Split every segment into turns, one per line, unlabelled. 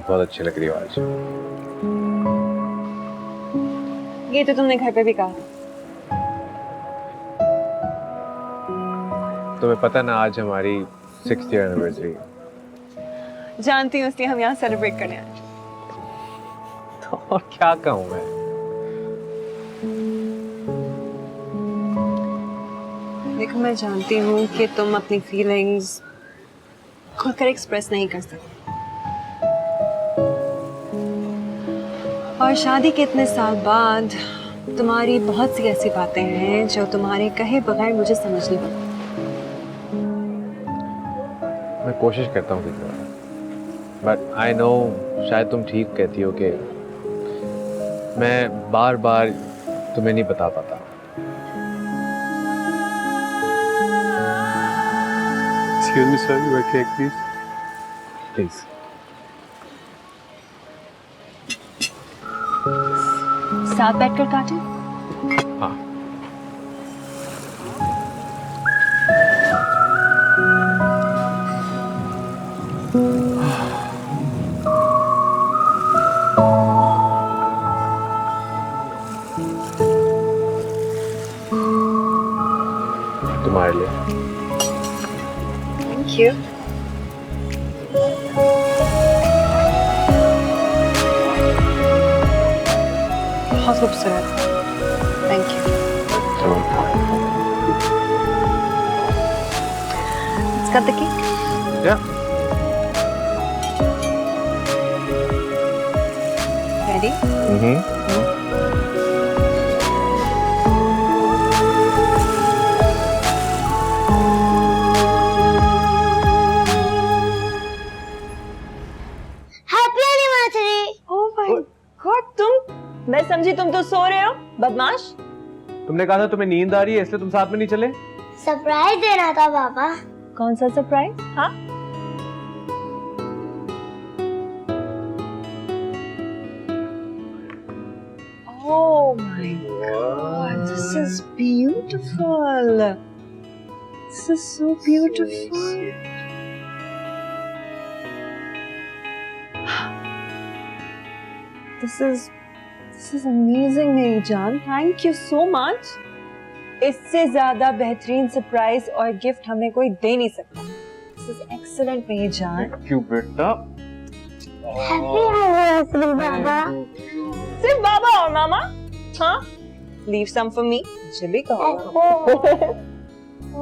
बहुत अच्छी लग रही हो आज।
ये तो तुमने घर पे भी कहा।
तुम्हें पता ना आज हमारी 6th ईयर एनिवर्सरी।
जानती हूँ, इसलिए हम यहाँ सेलिब्रेट करने आए।
तो और क्या कहूँ मैं।
देखो, मैं जानती हूँ कि तुम अपनी फीलिंग्स खुलकर एक्सप्रेस नहीं कर सकते, और शादी के इतने साल बाद तुम्हारी बहुत सी ऐसी बातें हैं जो तुम्हारे कहे बगैर मुझे समझ नहीं पड़ती।
मैं कोशिश करता हूँ कितना, बट आई नो शायद तुम ठीक कहती हो कि मैं बार बार तुम्हें नहीं बता पाता।
Excuse me, sir, your cake, please.
Please.
साथ बैठकर काटें।
हाँ। तुम्हारे लिए।
Thank you. बहुत खूबसूरत। Thank you. Let's cut the cake.
Yeah.
Ready?
Happy anniversary.
Oh my God, तुम? मैं समझी तुम तो सो रहे हो, बदमाश।
तुमने कहा था तुम्हें नींद आ रही है इसलिए तुम साथ में नहीं चले।
सरप्राइज देना था पापा।
कौन सा सरप्राइज? हाँ? Oh my God, this is beautiful. This is so beautiful. This is amazing, मेरी जान. Thank you so much. इससे ज्यादा बेहतरीन सरप्राइज और गिफ्ट हमें कोई दे नहीं सकता. This is excellent, मेरी जान.
क्यों बेटा?
हैप्पी एनिवर्सरी पापा।
सिर्फ बाबा और मामा? हाँ? Leave some for me. मुझे भी कहो.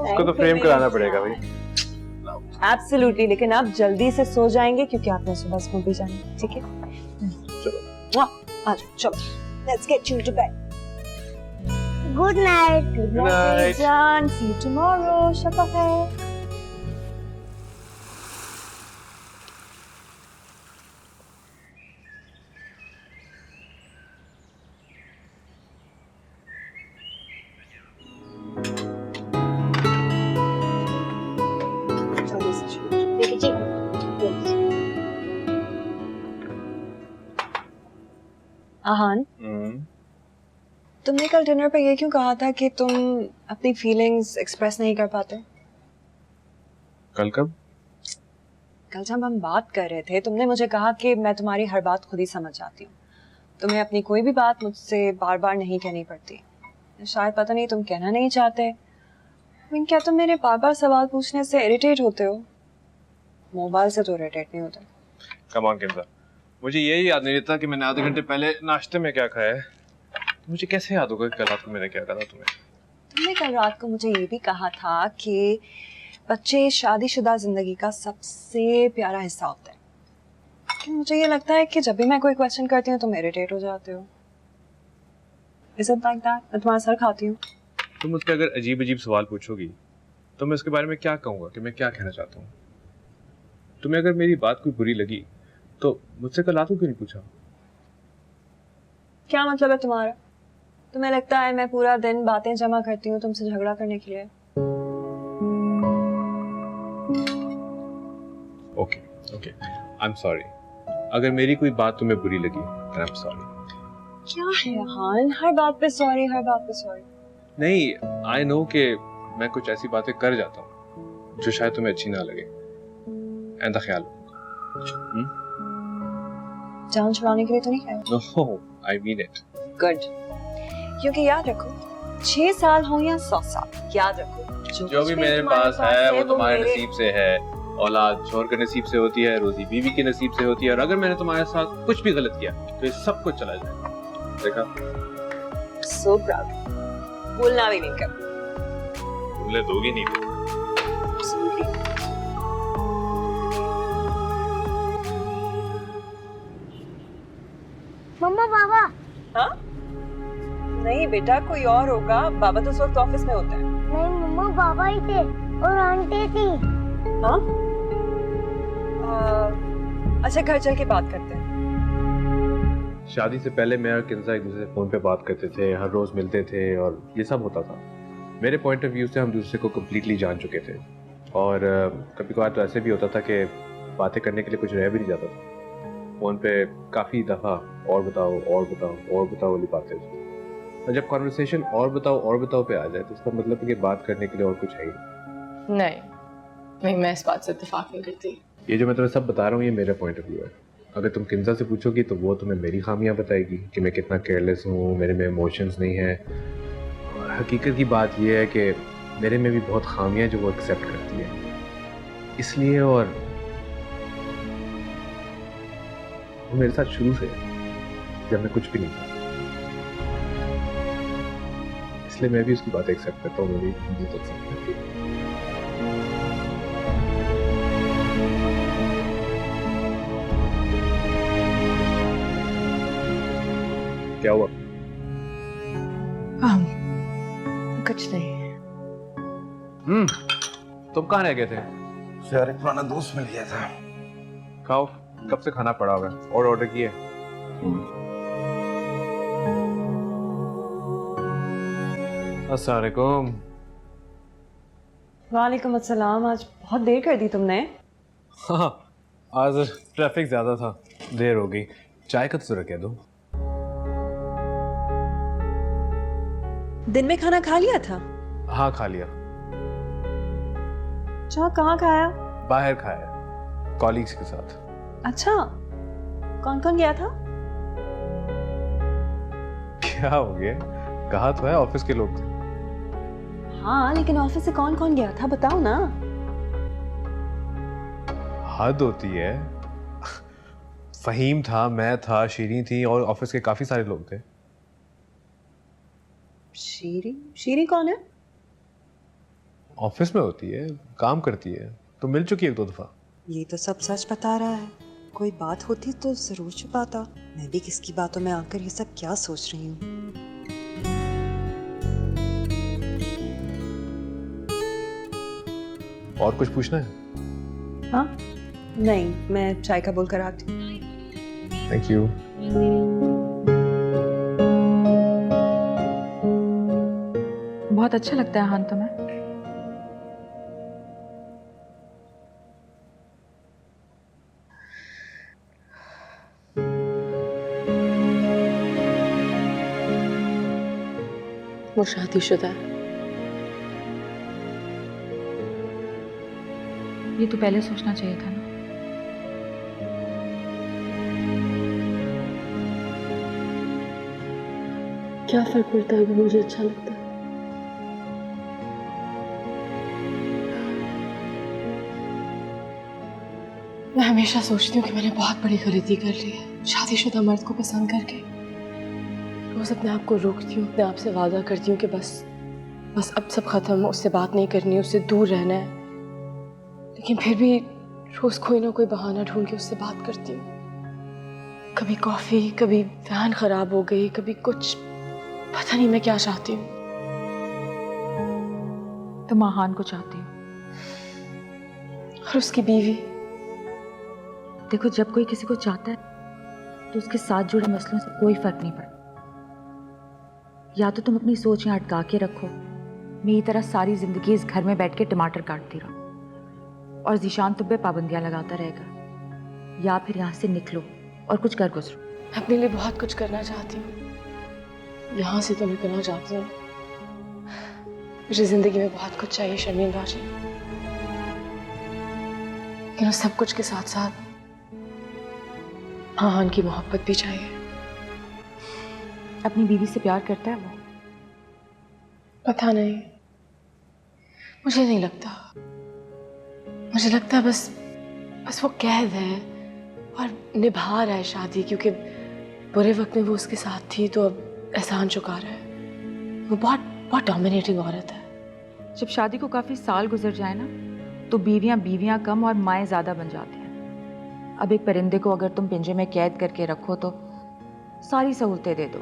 उसको तो फ्रेम कराना पड़ेगा भाई.
Absolutely, लेकिन आप जल्दी से सो जाएंगे क्योंकि आपने सुबह स्कूल भी जाना है. ठीक है?
चलो.
आ जाओ, चलो. Let's get you to bed.
Good night.
Good
Good
night,
night.
John. See you tomorrow. Shab bakhair. जल्दी से शुरू.
देखिए जी।
आहान, तुमने कल डिनर पे ये क्यों कहा था कि तुम अपनी फीलिंग्स एक्सप्रेस नहीं कर पाते?
कल कब?
कल जब हम बात कर रहे थे तुमने मुझे कहा कि मैं तुम्हारी हर बात खुद ही समझ जाती हूँ. तुम्हें अपनी कोई भी बात मुझसे बार बार नहीं कहनी पड़ती. शायद पता नहीं तुम कहना नहीं चाहते. क्या तुम मेरे बार बार सवाल पूछने से इरिटेट होते हो? मोबाइल से तो इरिटेट नहीं होते.
कम ऑन किंजा, मुझे यही याद नहीं रहता कि मैंने आधे घंटे पहले नाश्ते में क्या खाया है. मुझे कैसे याद होगा कि कल रात को मैंने क्या कहा तुम्हें?
तुमने कल रात को मुझे ये भी कहा था कि बच्चे शादीशुदा जिंदगी का सबसे प्यारा हिस्सा होता है. लेकिन मुझे ये लगता है कि जब भी मैं कोई क्वेश्चन करती हूँ तुम इरिटेट हो जाते हो. Is it like that? मैं तुम्हारा सर खाती हूँ.
तुम मुझसे अगर अजीब अजीब सवाल पूछोगी तो मैं उसके बारे में क्या कहूँगा कि मैं क्या कहना चाहता हूँ. तुम्हें अगर मेरी बात कोई बुरी लगी तो मुझसे कल रात को क्यों नहीं पूछा?
क्या मतलब है तुम्हारा? तुम्हें लगता है मैं पूरा दिन बातें जमा करती हूँ तुमसे झगड़ा करने के लिए?
Okay okay, I am sorry. अगर मेरी कोई बात तुम्हें बुरी लगी then I'm sorry.
क्या है हाल? हर बात पे सॉरी, हर बात पे सॉरी.
नहीं, आई नो कि मैं कुछ ऐसी बातें कर जाता हूँ जो शायद तुम्हें अच्छी ना लगे. ऐसा ख्याल.
जान छुड़ाने के लिए तो नहीं कह रहे?
No, I mean it.
Good, क्योंकि याद रखो 6 साल हो या 100 साल, याद रखो
जो भी मेरे पास है वो तुम्हारे नसीब से है। औलाद शोहर के नसीब से होती है, रोजी बीवी के नसीब से होती है, और अगर मैंने तुम्हारे साथ कुछ भी गलत किया तो ये सब कुछ चला जाएगा। देखा?
सो प्राउड, भूलना भी नहीं कर।
भूलने दोगी नहीं?
मम्मा पापा।
हाँ? नहीं बेटा, कोई और होगा। बाबा तो उस वक्त ऑफिस में होते हैं।
नहीं मम्मा, पापा ही थे और आंटी थी।
हाँ? अच्छा, घर चल के बात करते हैं।
शादी से पहले मैं और किंजा एक दूसरे से फोन पे बात करते थे, हर रोज मिलते थे और ये सब होता था। मेरे पॉइंट ऑफ व्यू से हम दूसरे को कम्प्लीटली जान चुके थे, और कभी कभार तो ऐसे भी होता था कि बातें करने के लिए कुछ रह भी नहीं जाता था। फोन पे काफ़ी दफ़ा और बताओ और बताओ और बताओ वाली बातें होती। और जब कॉन्वर्सेशन और बताओ पे आ जाए तो इसका मतलब है कि बात करने के लिए और कुछ है ही
नहीं, मैं इस बात से इत्तेफाक नहीं करती।
ये जो मैं तुम्हें सब बता रहा हूँ ये मेरा पॉइंट ऑफ व्यू है। अगर तुम किंजा से पूछोगी तो वो तुम्हें मेरी खामियां बताएगी कि मैं कितना केयरलेस हूँ, मेरे में इमोशंस नहीं है। और हकीकत की बात ये है कि मेरे में भी बहुत खामियां जो वो एक्सेप्ट करती है। इसलिए और वो मेरे साथ शुरू से जब मैं कुछ भी नहीं था, इसलिए मैं भी उसकी बातें एक्सेप्ट करता हूँ, मेरी बात एक्सेप्ट करती है। क्या हुआ?
कुछ नहीं।
तुम कहाँ रह गए थे?
यार एक पुराना दोस्त मिल गया था।
खाओ, कब से खाना पड़ा हुआ है और ऑर्डर किए। अस्सलाम वालेकुम।
वालेकुम अस्सलाम। आज बहुत देर कर दी तुमने।
हाँ, आज ट्रैफिक ज़्यादा था, देर हो गई। चाय का तो ज़रा कह दो।
दिन में खाना खा लिया था?
हाँ, खा लिया।
अच्छा, कहाँ खाया?
बाहर खाया, कॉलीग्स के साथ।
अच्छा, कौन कौन गया था?
क्या हो गया? कहा तो है ऑफिस के लोग थे।
हाँ, लेकिन ऑफिस से कौन कौन गया था बताओ ना।
हद होती है। फहीम था, मैं था, शीरी थी और ऑफिस के काफी सारे लोग थे।
शीरी? शीरी कौन है?
ऑफिस में होती है, काम करती है, तो मिल चुकी है 1-2 दफा।
ये तो सब सच बता रहा है। कोई बात होती तो जरूर छुपाता। मैं भी किसकी बातों में आकर ये सब क्या सोच रही हूँ।
और कुछ पूछना है?
हाँ? नहीं, मैं चाय का बोल कर आती हूँ।
Thank you.
बहुत अच्छा लगता है हान तुम्हें। वो शादीशुदा है। ये तो पहले सोचना चाहिए था ना। क्या फर्क पड़ता है अगर मुझे अच्छा लगता है? मैं हमेशा सोचती हूँ कि मैंने बहुत बड़ी गलती कर ली है, शादीशुदा मर्द को पसंद करके। रोज अपने आप को रोकती हूँ, अपने आप से वादा करती हूँ कि बस अब सब खत्म, उससे बात नहीं करनी, उससे दूर रहना है। लेकिन फिर भी रोज कोई ना कोई बहाना ढूंढ के उससे बात करती हूँ। कभी कॉफी, कभी फैन खराब हो गई, कभी कुछ, पता नहीं मैं क्या चाहती हूँ। तो महान को चाहती हूँ और उसकी बीवी। देखो, जब कोई किसी को चाहता है तो उसके साथ जुड़े मसलों से कोई फर्क नहीं पड़ता। या तो तुम अपनी सोच यहाँ अटका के रखो, मेरी तरह सारी जिंदगी इस घर में बैठ के टमाटर काटती रहो और जीशान तुम पे पाबंदियां लगाता रहेगा, या फिर यहाँ से निकलो और कुछ कर गुजरो। मैं अपने लिए बहुत कुछ करना चाहती हूँ, यहाँ से तो निकलना चाहती हूँ। मुझे जिंदगी में बहुत कुछ चाहिए शर्मीन राजी, लेकिन उस सब कुछ के साथ साथ
आहान की मोहब्बत भी चाहिए।
अपनी बीवी से प्यार करता है वो?
पता नहीं, मुझे नहीं लगता। मुझे लगता है बस वो कैद है और निभा रहा है शादी, क्योंकि बुरे वक्त में वो उसके साथ थी तो अब एहसान चुका रहा है। वो बहुत डोमिनेटिंग औरत है।
जब शादी को काफी साल गुजर जाए ना, तो बीवियां कम और माएँ ज्यादा बन जाती हैं। अब एक परिंदे को अगर तुम पिंजरे में कैद करके रखो तो सारी सहूलतें दे दो,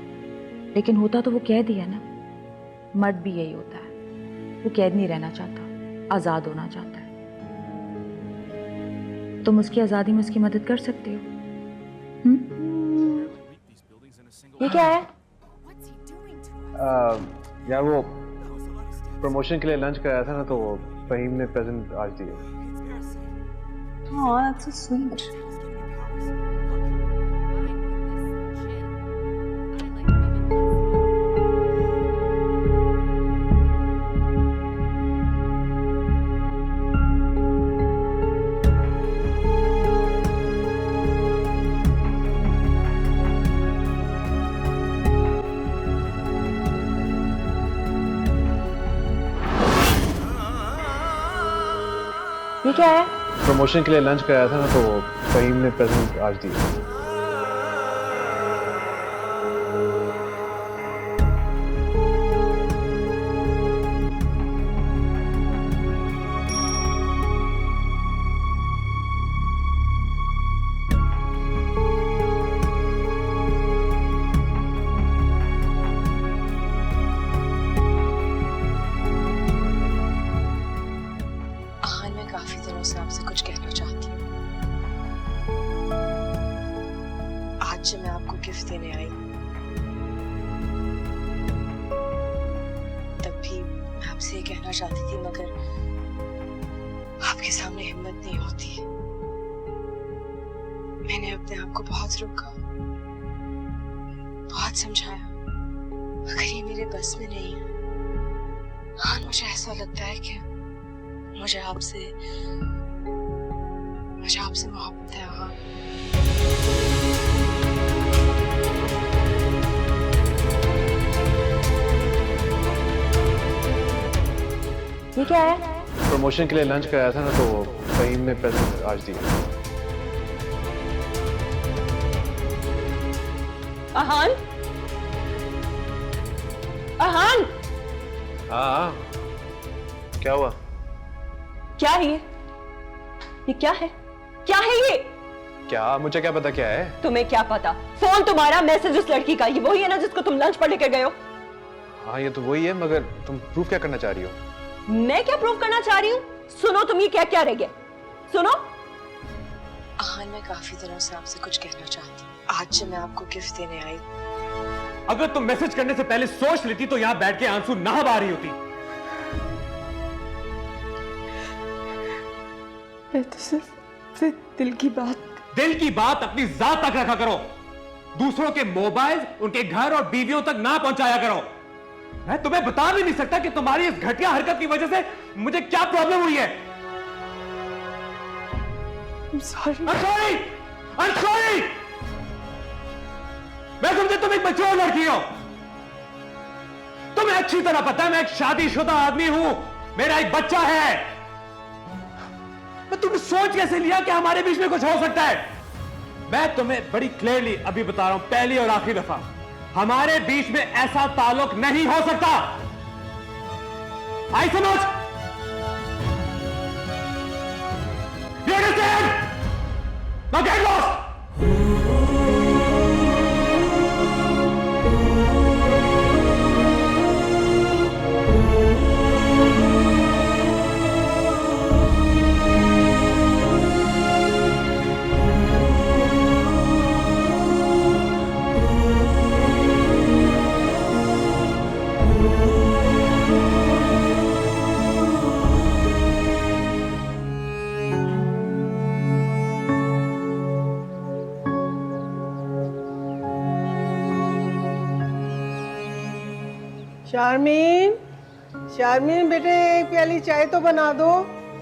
लेकिन होता तो वो कैद ही है ना। मर्द भी यही होता है, वो कैद नहीं रहना चाहता, आजाद होना चाहता है। तुम उसकी आजादी में उसकी मदद कर सकते हो। ये क्या है?
यार वो प्रमोशन के लिए लंच कराया था ना, तो फहीम ने प्रेजेंट आज दिया।
Oh, that's so sweet.
ये क्या है?
प्रमोशन के लिए लंच कराया था ना, तो फहीम ने प्रेजेंट आज दिया।
आहान, मैं काफी दिनों से आपसे कुछ कहना चाहती हूँ। आज जब मैं आपको गिफ्ट देने आई, तब भी मैं आपसे ये कहना चाहती थी, मगर आपके सामने हिम्मत नहीं होती। मैंने अपने आप को बहुत रोका, बहुत समझाया, मगर ये मेरे बस में नहीं है। हाँ, मुझे ऐसा लगता है कि मुझे आपसे मोहब्बत है। हाँ,
ये क्या है?
प्रमोशन के लिए लंच कराया था ना, तो फहीम ने प्रेजेंट आज दिया।
आहान, आहान,
हाँ, क्या हुआ?
क्या है ये? ये क्या है? क्या है ये?
क्या? मुझे क्या पता क्या है?
तुम्हें क्या पता? फोन तुम्हारा, मैसेज उस लड़की का, ये वही है ना जिसको तुम लंच पर लेकर गए हो?
हाँ, ये तो वही है, मगर तुम प्रूफ क्या करना चाह रही हो?
मैं क्या प्रूफ करना चाह रही हूँ? सुनो, तुम ये क्या क्या रह गए? सुनो आहान, मैं काफी दिनों से आपसे कुछ कहना चाहती हूँ। आज जब मैं आपको गिफ्ट देने आई,
अगर तुम मैसेज करने से पहले सोच लेती तो यहां बैठ के आंसू ना बहा रही होती।
मैं तो सिर्फ दिल की बात
अपनी जात तक रखा करो। दूसरों के मोबाइल, उनके घर और बीवियों तक ना पहुंचाया करो। मैं तुम्हें बता भी नहीं सकता कि तुम्हारी इस घटिया हरकत की वजह से मुझे क्या प्रॉब्लम हुई है।
I'm sorry.
I'm sorry! मैं समझे तुम एक मैच्योर लड़की हो। तुम्हें अच्छी तरह पता है मैं एक शादीशुदा आदमी हूं, मेरा एक बच्चा है। मैं तुमने सोच कैसे लिया कि हमारे बीच में कुछ हो सकता है? मैं तुम्हें बड़ी क्लियरली अभी बता रहा हूं, पहली और आखिरी दफा, हमारे बीच में ऐसा ताल्लुक नहीं हो सकता। आई समझ? You understand? Now get lost!
Sharmin, Sharmin बेटे एक प्याली चाय तो बना दो,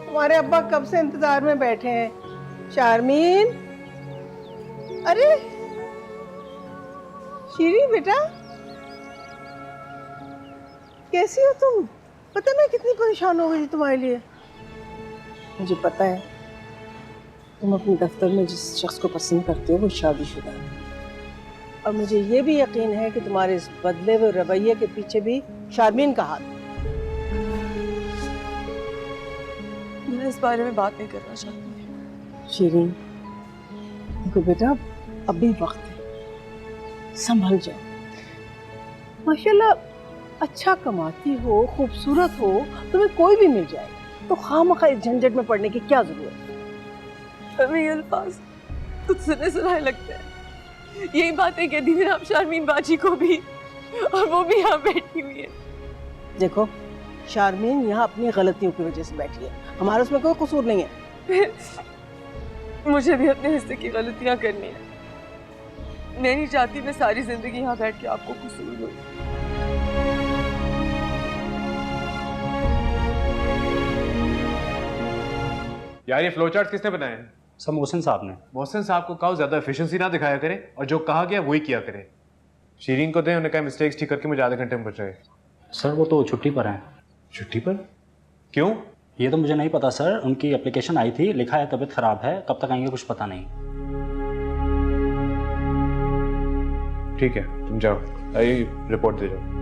तुम्हारे अब्बा कब से इंतजार में बैठे हैं। शारमीन, अरे शीरी बेटा, कैसी हो तुम? पता मैं कितनी परेशान हो गई तुम्हारे लिए। मुझे पता है तुम अपने दफ्तर में जिस शख्स को पसंद करते हो वो शादीशुदा है, और मुझे ये भी यकीन है कि तुम्हारे इस बदले हुए रवैये के पीछे भी शारमीन का हाथ।
मैं इस बारे में बात नहीं करना चाहती।
शीरीन देखो बेटा, अभी वक्त है, संभल जाओ। माशाल्लाह अच्छा कमाती हो, खूबसूरत हो, तुम्हें कोई भी मिल जाए तो खामखा इस झंझट में पड़ने की क्या जरूरत है?
हमें ये अल्फाज कुछ सुने सुनाए लगते हैं। यही बातें कहती थी आप शारमीन बाजी को भी, और वो भी यहाँ बैठी हुई है।
देखो शारमीन यहाँ अपनी गलतियों की वजह से बैठी है, हमारा उसमें कोई कसूर नहीं है।
मुझे भी अपने हिस्से की गलतियाँ करनी है। मैं नहीं चाहती मैं सारी जिंदगी यहाँ बैठ के आपको कसूर दूँ।
यार ये फ्लो चार्ट किसने बनाए हैं?
सर मोहसिन साहब ने।
मोहसिन साहब को कहो ज्यादा एफिशिएंसी ना दिखाया करें और जो कहा गया वही किया करें। शीरीन को दें, उन्हें कहा मिस्टेक्स ठीक करके मुझे आधे घंटे में पहुंचाए।
सर वो तो छुट्टी पर हैं।
छुट्टी पर? क्यों?
ये तो मुझे नहीं पता सर, उनकी एप्लीकेशन आई थी, लिखा है तबीयत खराब है, कब तक आएंगे कुछ पता नहीं।
ठीक है तुम जाओ, आई रिपोर्ट दे जाओ।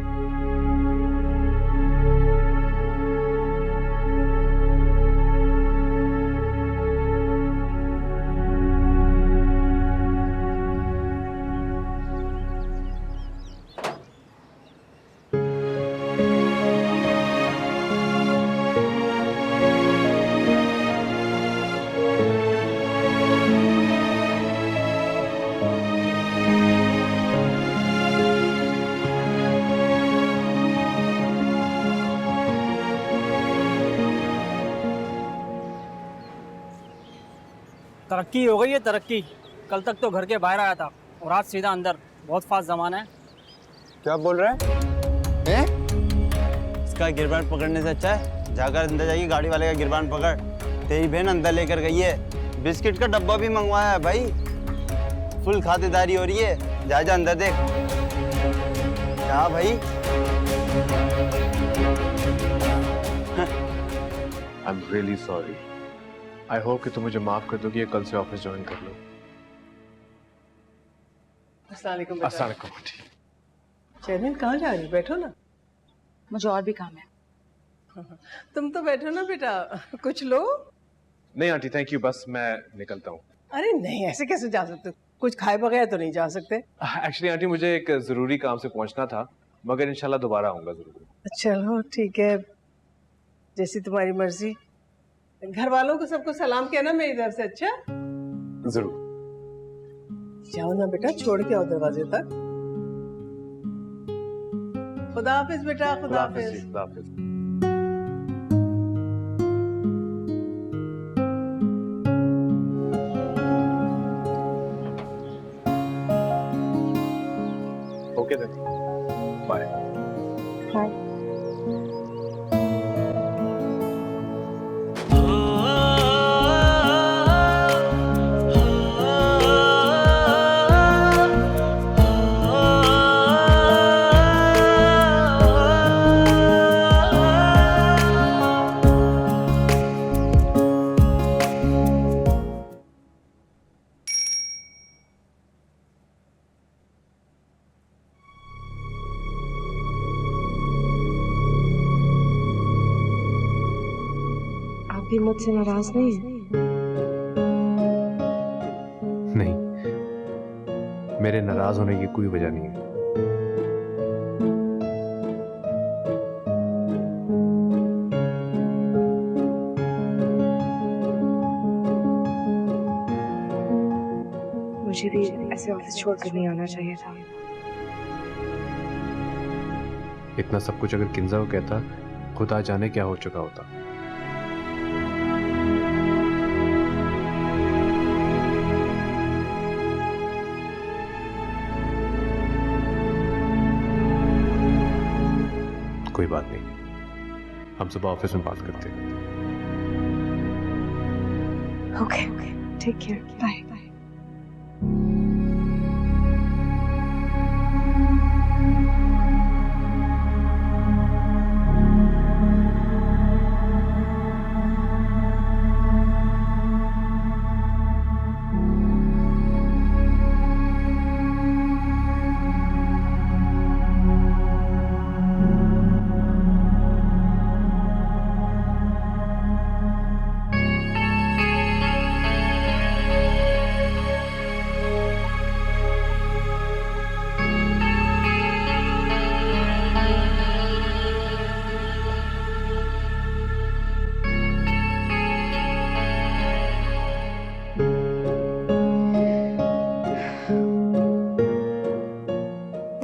तरक्की हो गई है तरक्की। कल तक तो घर के बाहर आया था और आज सीधा अंदर। बहुत फास्ट जमाना है।
क्या बोल रहा है? इसका गिरबान पकड़ने से अच्छा है जाकर अंदर जाइए, गाड़ी वाले का गिरबान पकड़। तेरी बहन अंदर लेकर गई है, बिस्किट का डब्बा भी मंगवाया है भाई। फुल खातिरदारी हो रही है, जा जा अंदर देख। क्या भाई?
I am really sorry. I hope कि तुम मुझे माफ कर दोगी, कल से ऑफिस ज्वाइन कर लो।
अस्सलाम वालेकुम।
अस्सलाम वालेकुम।
शर्मीन कहाँ जा रही? बैठो ना।
मुझे और भी काम है।
तुम तो बैठो ना बेटा, कुछ लो।
नहीं आंटी थैंक यू, बस मैं निकलता हूँ।
अरे नहीं, ऐसे कैसे जा सकते? कुछ खाए बगैर तो नहीं जा सकते।
एक्चुअली आंटी मुझे एक जरूरी काम से पहुंचना था, मगर इंशाल्लाह दोबारा आऊंगा जरूर।
चलो ठीक है, जैसी तुम्हारी मर्जी। घर वालों को सबको सलाम कहना मेरी तरफ से। अच्छा
जरूर।
जाओ ना बेटा, छोड़ के आओ दरवाजे तक। खुदा हाफिज बेटा, खुदा हाफिज।
खुदा हाफिज। Okay then, bye.
बाय।
आप भी मुझसे नाराज नहीं है?
नहीं, मेरे नाराज होने की कोई वजह नहीं है।
मुझे भी ऐसे ऑफिस छोड़कर नहीं आना चाहिए था।
इतना सब कुछ अगर किंजा को कहता, खुदा जाने क्या हो चुका होता। कोई बात नहीं, हम सुबह ऑफिस में बात करते हैं।
Okay, take care, bye.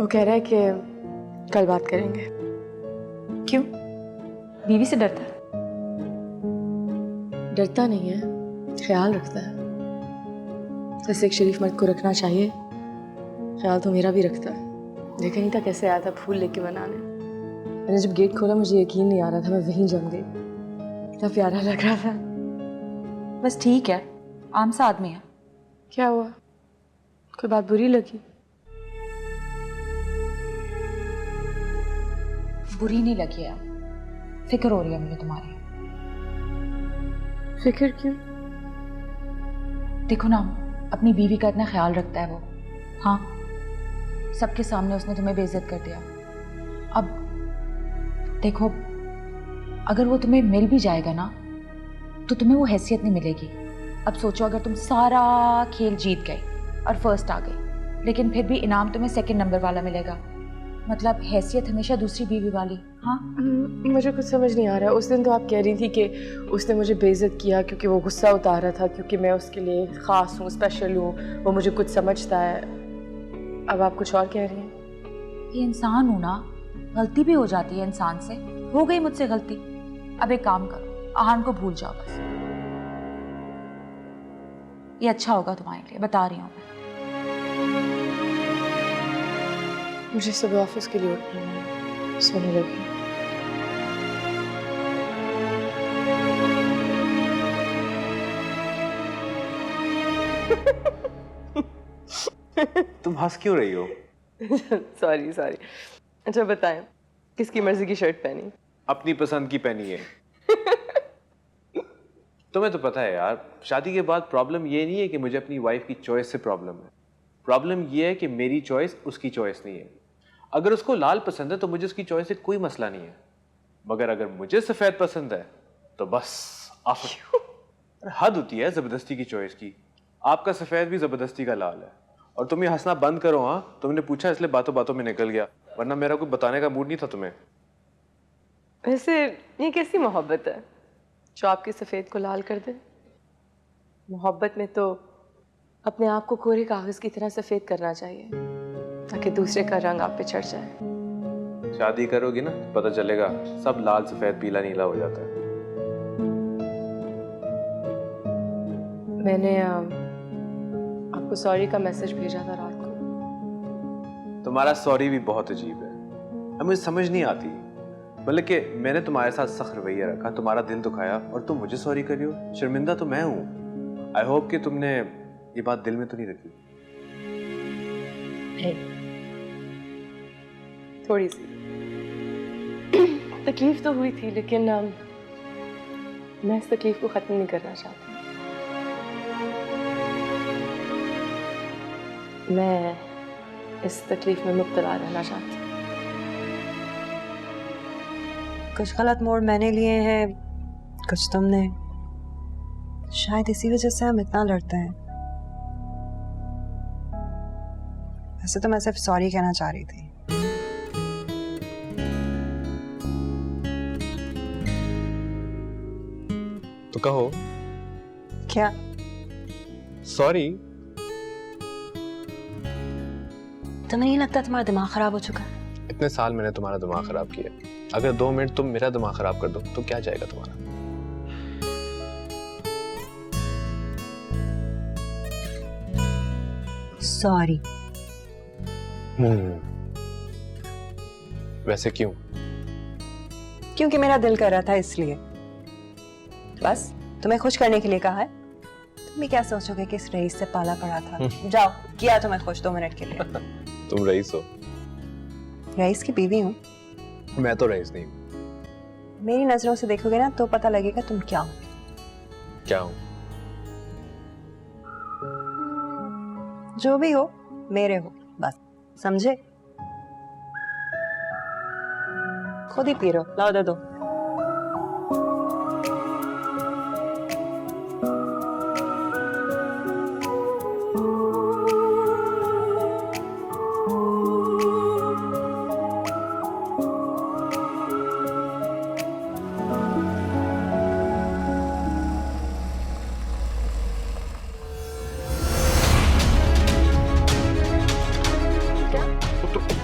वो कह रहा है कि कल बात करेंगे।
क्यों? बीवी से डरता है?
डरता नहीं है, ख्याल रखता है। जैसे एक शरीफ मर्द को रखना चाहिए, ख्याल तो मेरा भी रखता है। देखा नहीं था कैसे आया था फूल लेके बनाने। मैंने जब गेट खोला मुझे यकीन नहीं आ रहा था, मैं वहीं जम गई। कितना प्यारा लग रहा था।
बस ठीक है, आम सा आदमी है।
क्या हुआ? कोई बात बुरी लगी?
बुरी नहीं लगी यार, फिक्र हो रही है मुझे तुम्हारी।
फिक्र क्यों?
देखो ना, अपनी बीवी का इतना ख्याल रखता है वो। हाँ, सबके सामने उसने तुम्हें बेइज्जत कर दिया। अब देखो, अगर वो तुम्हें मिल भी जाएगा ना तो तुम्हें वो हैसियत नहीं मिलेगी। अब सोचो, अगर तुम सारा खेल जीत गए और फर्स्ट आ गई, लेकिन फिर भी इनाम तुम्हें सेकंड नंबर वाला मिलेगा, मतलब हैसियत हमेशा दूसरी बीवी वाली। हाँ,
मुझे कुछ समझ नहीं आ रहा। उस दिन तो आप कह रही थी कि उसने मुझे बेइज्जत किया क्योंकि वो गुस्सा उतार रहा था, क्योंकि मैं उसके लिए ख़ास हूँ, स्पेशल हूँ, वो मुझे कुछ समझता है। अब आप कुछ और कह रही हैं।
ये इंसान हूँ ना, गलती भी हो जाती है इंसान से। हो गई मुझसे गलती। अब एक काम करो, आहान को भूल जाओ बस। ये अच्छा होगा तुम्हारे लिए, बता रही हूँ मैं।
मुझे सुबह ऑफिस के लिए उठना है, सोने लगी।
तुम हंस क्यों रही हो?
Sorry sorry. अच्छा बताएं, किसकी मर्जी की शर्ट पहनी?
अपनी पसंद की पहनी है। तुम्हें तो पता है यार, शादी के बाद प्रॉब्लम ये नहीं है कि मुझे अपनी वाइफ की चॉइस से प्रॉब्लम है। प्रॉब्लम ये है कि मेरी चॉइस उसकी चॉइस नहीं है। अगर उसको लाल पसंद है तो मुझे उसकी चॉइस से कोई मसला नहीं है, मगर अगर मुझे सफ़ेद पसंद है तो बस आफत। हद होती है ज़बरदस्ती की चॉइस की। आपका सफ़ेद भी ज़बरदस्ती का लाल है। और तुम ये हंसना बंद करो। हाँ, तुमने पूछा इसलिए बातों बातों में निकल गया, वरना मेरा कोई बताने का मूड नहीं था तुम्हें।
वैसे ये कैसी मोहब्बत है जो आपके सफ़ेद को लाल कर दे? मोहब्बत में तो अपने आप को कोरे कागज़ की तरह सफ़ेद करना चाहिए ताकि दूसरे का रंग आप पे चढ़ जाए।
शादी करोगी ना, पता चलेगा सब लाल सफ़ेद पीला नीला हो जाता है।
मैंने आपको सॉरी का मैसेज भेजा था रात को।
तुम्हारा सॉरी भी बहुत अजीब है। अब मुझे समझ नहीं आती, मतलब कि मैंने तुम्हारे साथ सख्त रवैया रखा, तुम्हारा दिल दुखाया और तुम मुझे सॉरी कर रही हो। शर्मिंदा तो मैं हूँ। आई होप कि तुमने ये बात दिल में तो नहीं रखी।
थोड़ी सी तकलीफ तो हुई थी, लेकिन मैं इस तकलीफ को ख़त्म नहीं करना चाहती। मैं इस तकलीफ में मुब्तला रहना चाहती हूँ।
कुछ गलत मोड़ मैंने लिए हैं, कुछ तुमने। शायद इसी वजह से हम इतना लड़ते हैं। वैसे तो मैं सिर्फ सॉरी कहना चाह रही थी।
तो कहो।
क्या?
सॉरी।
तुम्हें नहीं लगता तुम्हारा दिमाग खराब हो चुका है?
इतने साल मैंने तुम्हारा दिमाग खराब किया, अगर 2 मिनट तुम मेरा दिमाग खराब कर दो तो क्या जाएगा तुम्हारा?
सॉरी।
वैसे क्यों?
क्योंकि मेरा दिल कर रहा था, इसलिए। बस तुम्हें खुश करने के लिए कहा है। तुम भी क्या सोचोगे कि इस रईस से पाला पड़ा था। जाओ, किया तुम्हें खुश 2 मिनट के लिए।
तुम रईस हो?
रईस की बीवी हूँ।
मैं तो रईस नहीं हूँ।
मेरी नजरों से देखोगे ना तो पता लगेगा तुम क्या हो।
क्या हूँ?
जो भी हो, मेरे हो, बस। समझे? खुद ही पी लो, लाओ दे दो।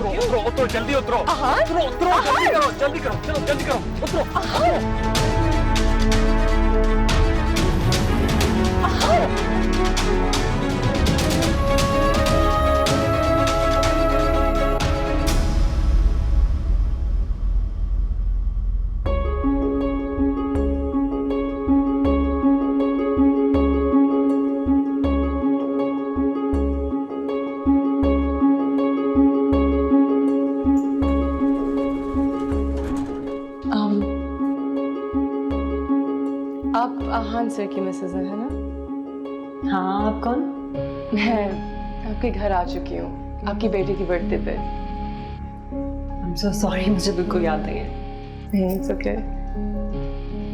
उतरो उतरो उतरो जल्दी उतरो उतरो उतरो जल्दी करो चलो जल्दी करो उतरो
आप आहान सर की मिसेज है ना?
हाँ, आप कौन?
मैं आपके घर आ चुकी हूँ आपकी बेटी की बर्थडे पे।
I'm so sorry, मुझे बिल्कुल याद नहीं है।
It's okay।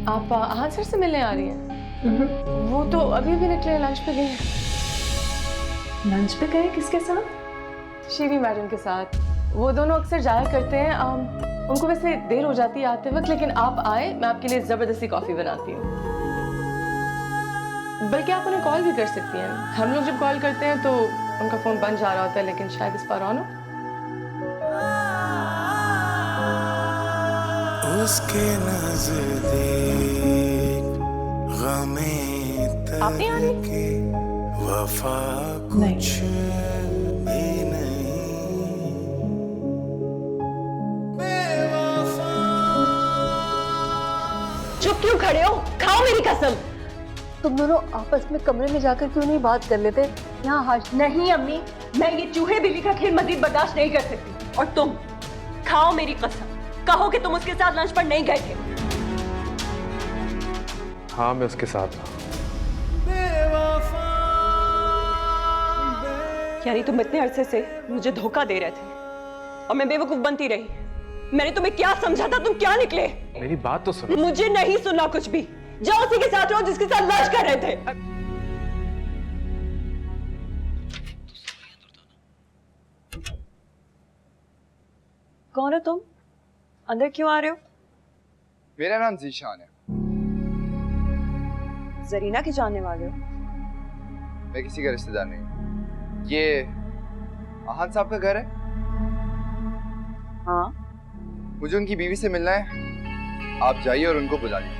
आप आहान सर से मिलने आ रही हैं? वो तो अभी भी निकले लंच पे गए हैं।
लंच पे गए किसके साथ?
शीरी मैडम के साथ। वो दोनों अक्सर जाया करते हैं। उनको वैसे देर हो जाती है आते वक्त, लेकिन आप आए, मैं आपके लिए जबरदस्ती कॉफी बनाती हूँ। बल्कि आप उन्हें कॉल भी कर सकती हैं। हम लोग जब कॉल करते हैं तो उनका फोन बंद जा रहा होता है, लेकिन शायद इस बार ऑन हो।
उसके नजदीक गमे
आप नहीं आ रही?
वफा कुछ भी नहीं।
चुप क्यों खड़े हो? खाओ मेरी कसम।
तुम दोनों आपस में कमरे में जाकर क्यों नहीं बात कर लेते? यहाँ हाश
नहीं अम्मी, मैं ये चूहे बिल्ली का खेल मजीद बर्दाश्त नहीं कर सकती। और तुम खाओ मेरी कसम, कहो कि तुम उसके साथ लंच पर नहीं गए थे।
हाँ, मैं उसके साथ था।
यानी तुम इतने अरसे से मुझे धोखा दे रहे थे और मैं बेवकूफ बनती रही। मैंने तुम्हें क्या समझा था, तुम क्या निकले?
मेरी बात तो सुनो।
मुझे नहीं सुनना कुछ भी। जाओ उसी के साथ रहो जिसके साथ लंच कर रहे थे। कौन हो तुम? अंदर क्यों आ रहे हो?
मेरा नाम जीशान है।
जरीना के जानने वाले हो?
मैं किसी का रिश्तेदार नहीं। ये आहान साहब का घर है?
हाँ।
मुझे उनकी बीवी से मिलना है। आप जाइए और उनको बुला लीजिए।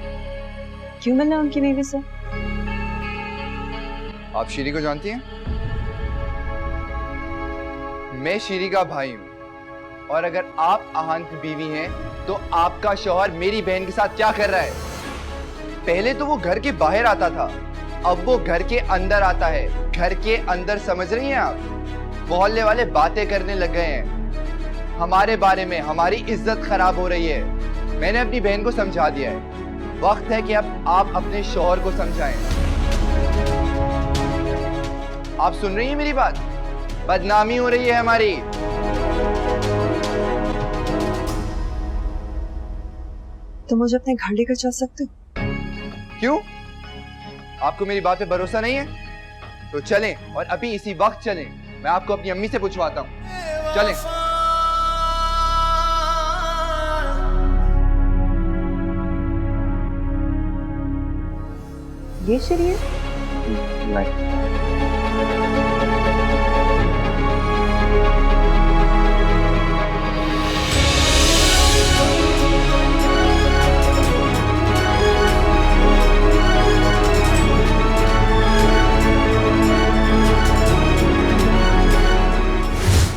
क्यों मिलना है उनकी बीवी से?
आप शीरी को जानती हैं? मैं शीरी का भाई हूं, और अगर आप आहान की बीवी हैं तो आपका शौहर मेरी बहन के साथ क्या कर रहा है? पहले तो वो घर के बाहर आता था, अब वो घर के अंदर आता है। घर के अंदर, समझ रही हैं आप? मोहल्ले वाले बातें करने लग गए हैं हमारे बारे में, हमारी इज्जत खराब हो रही है। मैंने अपनी बहन को समझा दिया है, वक्त है कि अब आप अपने शौहर को समझाएं। आप सुन रही हैं मेरी बात? बदनामी हो रही है हमारी।
तुम मुझे अपने घर लेकर चल सकते हो?
क्यों? आपको मेरी बात पे भरोसा नहीं है? तो चलें, और अभी इसी वक्त चलें। मैं आपको अपनी अम्मी से पूछवाता हूँ। चलें।
ये शीरी है?
नहीं।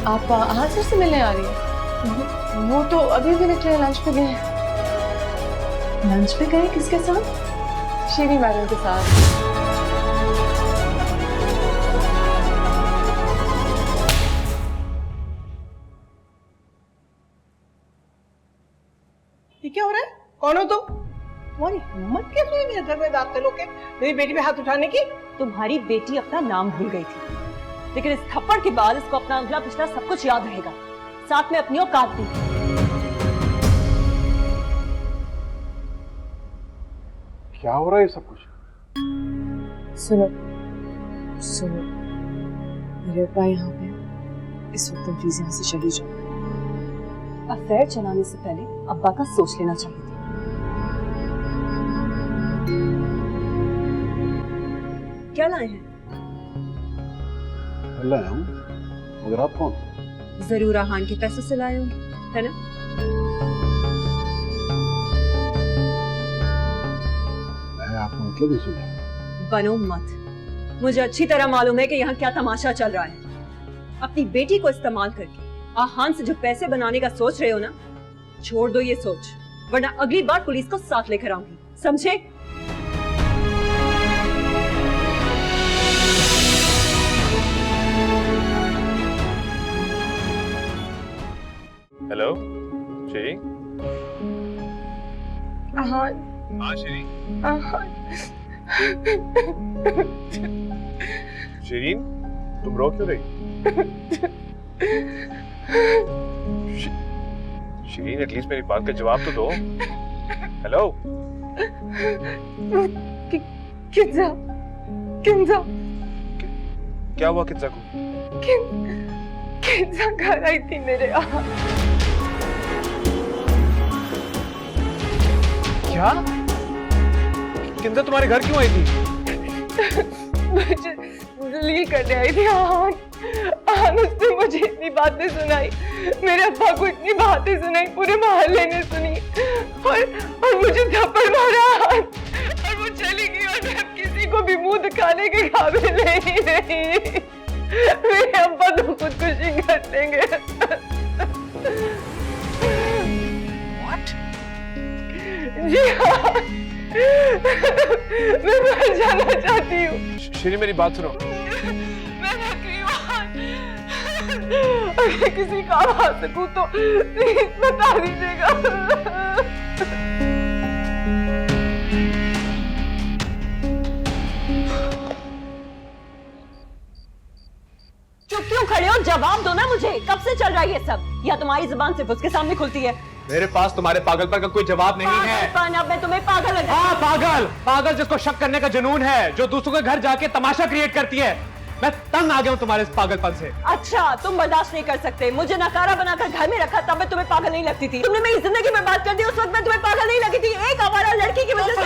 आप आहान सर से मिलने आ रही हैं? वो तो अभी भी निकले लंच पे गए हैं।
लंच पे गए किसके साथ?
शीरी मैडम के साथ।
ये क्या हो रहा है? कौन हो तुम? तुम्हारी हिम्मत कैसे हुई मेरे घर में दाखिल होके मेरी बेटी पे हाथ उठाने की?
तुम्हारी बेटी अपना नाम भूल गई थी, लेकिन इस थप्पड़ के बाद इसको अपना अगला पिछला सब कुछ याद रहेगा, साथ में अपनी औकात भी।
क्या हो रहा है सब कुछ?
सुनो सुनो, मेरे अब्बा यहाँ पे, इस वक्त तुम प्लीज यहाँ से चली जाओ।
अफेयर चलाने से पहले अब्बा का सोच लेना चाहिए था। क्या लाए हैं?
लाया हूँ, मगर आप कौन?
जरूर आहान के पैसों से लाए होंगे, है ना?
आपको मतलब ही सुना।
बनो मत, मुझे अच्छी तरह मालूम है कि यहाँ क्या तमाशा चल रहा है। अपनी बेटी को इस्तेमाल करके आहान से जो पैसे बनाने का सोच रहे हो ना, छोड़ दो ये सोच, वरना अगली बार पुलिस को साथ लेकर आऊंगी, समझे?
हेलो श्री।
आहान।
हाँ श्री। शिरीन, तुम रो क्यों रही? शिरीन, एटलीस्ट मेरी बात का जवाब तो दो। हेलो।
किंजा, किंजा।
क्या हुआ किंजा को?
किंजा घर आई थी मेरे यहाँ।
क्या? किंजा तुम्हारे घर क्यों आई थी?
मुझे जलील करने आई थी आहान। आहान उसने मुझे इतनी बातें सुनाई, मेरे अब्बा को इतनी बातें सुनाई, पूरे मोहल्ले ने सुनी और मुझे थप्पड़ मारा आहान, और वो चली गई और मैं अब किसी को भी मुंह दिखाने के काबिल नहीं रही। मेरे अब्बा तो खुदकुशी कर देंगे। जी हाँ, मैं मर जाना चाहती हूँ।
श्री मेरी बात सुनो।
मैं थक रही हूँ। अगर किसी काम आ सकूं तो प्लीज बता दीजिएगा।
चुप क्यों खड़े हो? जवाब दो ना मुझे, कब से चल रहा है ये सब? या तुम्हारी जुबान सिर्फ उसके सामने खुलती है?
मेरे पास तुम्हारे पागलपन का कोई जवाब नहीं है।
अब मैं तुम्हें पागल लगा?
हाँ पागल, पागल जिसको शक करने का जुनून है, जो दूसरों के घर जाके तमाशा क्रिएट करती है। मैं तंग आ गया हूँ तुम्हारे इस पागलपन से।
अच्छा, तुम बर्दाश्त नहीं कर सकते। मुझे नकारा बनाकर घर में रखा तब मैं तुम्हें पागल नहीं लगती थी। तुमने मेरी जिंदगी बर्बाद कर दी, उस वक्त मैं तुम्हें पागल नहीं लगी थी। एक आवारा लड़की की वजह से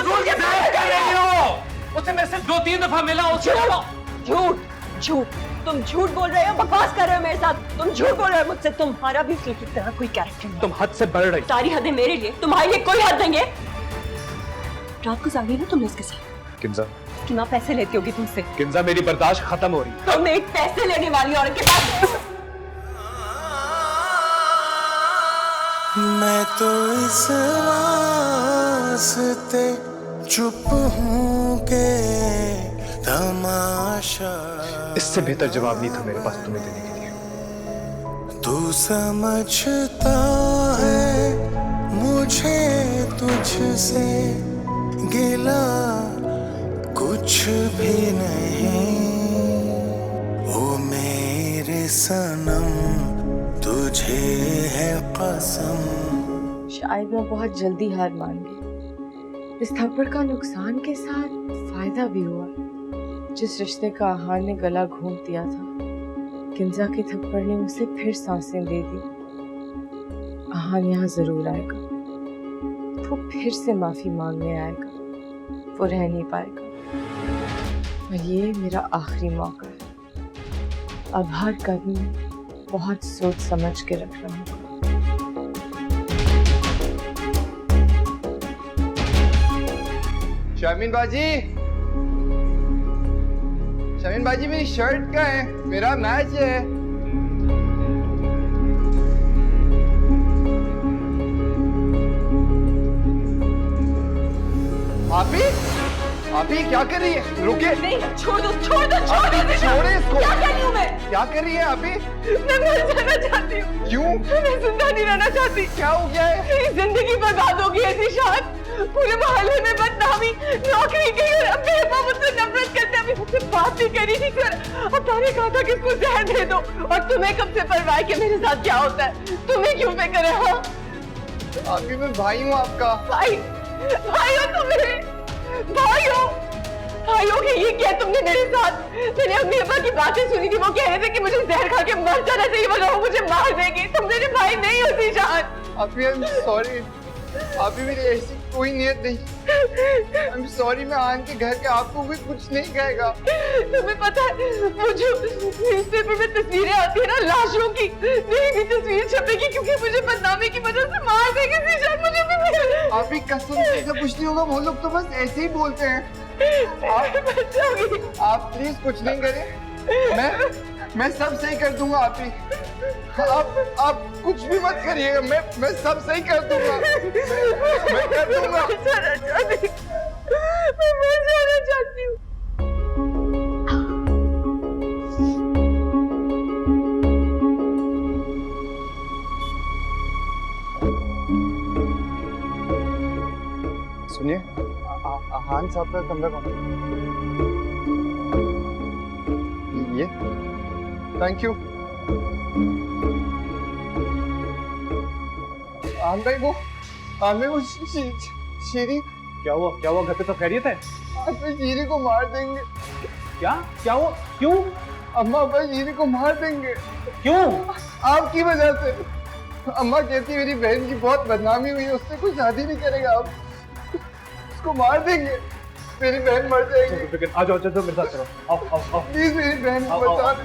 उससे मैं सिर्फ 2-3 दफा मिला।
झूठ झूठ, तुम झूठ बोल रहे हो, बकवास कर रहे हो मेरे साथ। तुम झूठ बोल रहे हो मुझसे। तुम्हारा भी उसकी तरह कोई कैरेक्टर नहीं।
तुम हद से बढ़ रही।
सारी हदें मेरे लिए, तुम्हारे लिए कोई हद नहीं है। रात को जागी ना तुमने उसके साथ।
किंजा,
कि माँ पैसे लेती होगी तुमसे।
किंजा, मेरी बर्दाश्त खत्म हो रही है।
तुम एक पैसे लेने वाली औरत के पास।
मैं तो इस वास्ते चुप हूँ के तमाशा।
इससे बेहतर जवाब नहीं था मेरे पास तुम्हें देने के लिए।
तू समझता है मुझे तुझसे गिला कुछ भी नहीं, ओ मेरे सनम तुझे है कसम।
शायद मैं बहुत जल्दी हार मान गई। इस थप्पड़ का नुकसान के साथ फायदा भी हुआ। जिस रिश्ते का आहान ने गला घोंट दिया था, किंजा के थप्पड़ ने उसे फिर सांसें दे दी। आहान यहाँ जरूर आएगा, वो फिर से माफी मांगने आएगा, वो रह नहीं पाएगा। और ये मेरा आखिरी मौका है। अब हर कदम बहुत सोच समझ के रखना होगा।
शामीन बाजी, शामीन बाजी, मेरी शर्ट कहाँ है? मेरा मैच है। आप ही क्या कर रही है? रुके।
नहीं, छोड़ दो, छोड़ दो, छोड़ दो।
छोड़े इसको।
क्या कर रही हूँ मैं?
क्या कर रही है आप ही?
मैं मर जाना चाहती हूँ।
क्यों?
मैं जिंदा नहीं रहना चाहती।
क्या हो गया है?
मेरी जिंदगी बर्बाद हो गई है निशान। पूरे मोहल्ले में बदनामी, नौकरी की, और अब मेरे पापा मुझसे नफरत करते। अभी मुझसे बात भी करी थी सर। अब मैंने कहा था कि इसको जहर दे दो। और तुम्हें कब से परवाह है कि मेरे साथ क्या होता है? तुम्हें क्यों फिक्र है? हाँ,
आप ही, मैं भाई हूँ आपका।
भाई, भाई हो तुम मेरे, भाई हो। भाई हो कि ये क्या तुमने मेरे साथ? मैंने अम्मी अब्बा की बातें सुनी थी, वो कह रहे थे कि मुझे जहर खा के मर जाना चाहिए, वरना वो मुझे मार देगी। तुम मेरे भाई नहीं होती जान।
आप ही, I'm sorry। आप ही, मेरी ऐसी कोई नियत नहीं। I'm sorry, मैं आन के घर के आपको भी कुछ नहीं कहेगा।
तुम्हें पता है वो जो न्यूज़पेपर में तस्वीरें आती है ना लाशों की, मेरी भी तस्वीर छपेगी क्योंकि मुझे बदनामी की वजह से मार देंगे ज़ीशान, मुझे भी।
आपकी कसम से ऐसा कुछ नहीं होगा, वो लोग तो बस ऐसे ही बोलते हैं। आप प्लीज कुछ नहीं करें, मैं सब सही कर दूंगा। आप कुछ भी मत करिएगा, मैं सब सही कर दूंगा, मैं कर दूंगा।
मैं मर जाना चाहती हूँ।
सुनिए, हान साहब का कमरा कौन? ये थैंक यू। आन भाई वो शीरी।
क्या हुआ घर पे सब खैरियत है?
आप शीरी को मार देंगे।
क्या हुआ? क्यों?
अम्मा अब्बा शीरी को मार देंगे।
क्यों?
आपकी वजह से। अम्मा कहती मेरी बहन की बहुत बदनामी हुई है, उससे कोई शादी नहीं करेगा, आप उसको मार देंगे, मेरी बहन मर जाएगी।
आ जाओ मेरे साथ चलो, आओ।
प्लीज मेरी बहन को बचा दो।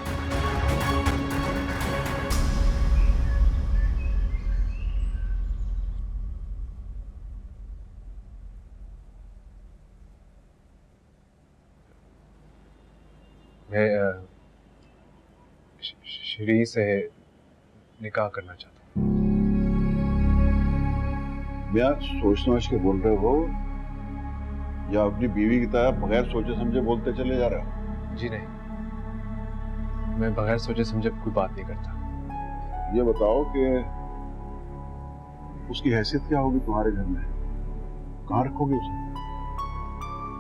मैं श्री से निकाह करना चाहता हूँ।
क्या सोच समझ के बोल रहे हो या अपनी बीवी की तरह बगैर सोचे समझे बोलते चले जा रहे हो?
जी नहीं, मैं बगैर सोचे समझे कोई बात नहीं करता।
ये बताओ कि उसकी हैसियत क्या होगी तुम्हारे घर में? कहाँ रखोगे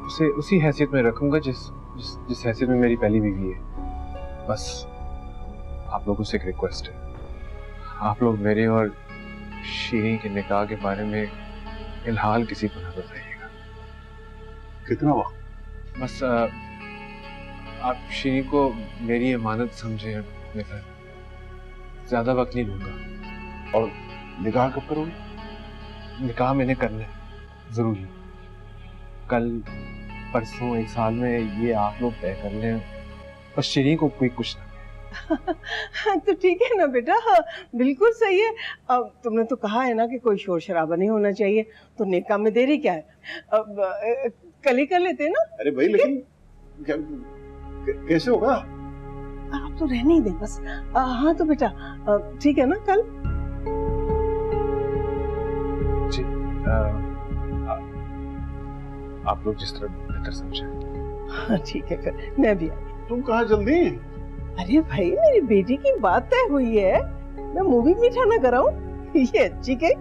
उसे उसी हैसियत में रखूंगा जिस हैसियत में मेरी पहली बीवी है। बस आप लोगों से एक रिक्वेस्ट है, आप लोग मेरे और शीरी के निकाह के बारे में फिलहाल किसी को ना बताइएगा।
कितना वक्त?
बस आप शीरी को मेरी अमानत समझे, मैं ज्यादा वक्त नहीं लूंगा।
और निकाह कब करोगे?
निकाह मैंने करना है, जरूरी, कल परसों, एक साल में, ये आप लोग तय कर लें, बस शीरी को कोई कुछ ना।
तो ठीक है ना बेटा, हाँ, बिल्कुल सही है। अब तुमने तो कहा है ना कि कोई शोर शराबा नहीं होना चाहिए, तो निकाह में देरी क्या है? अब कल ही कर लेते हैं ना।
अरे भाई लेकिन कैसे होगा?
आप तो रहने ही दे बस। हाँ तो बेटा ठीक है ना कल?
जी, आप लोग जिस तरह बेहतर समझे।
हाँ ठीक है, कर मैं भी आई।
तुम कहाँ जल्दी?
अरे भाई मेरी बेटी की बात तय हुई है, मैं मुंह भी मीठा ना कराऊं, ये अच्छी के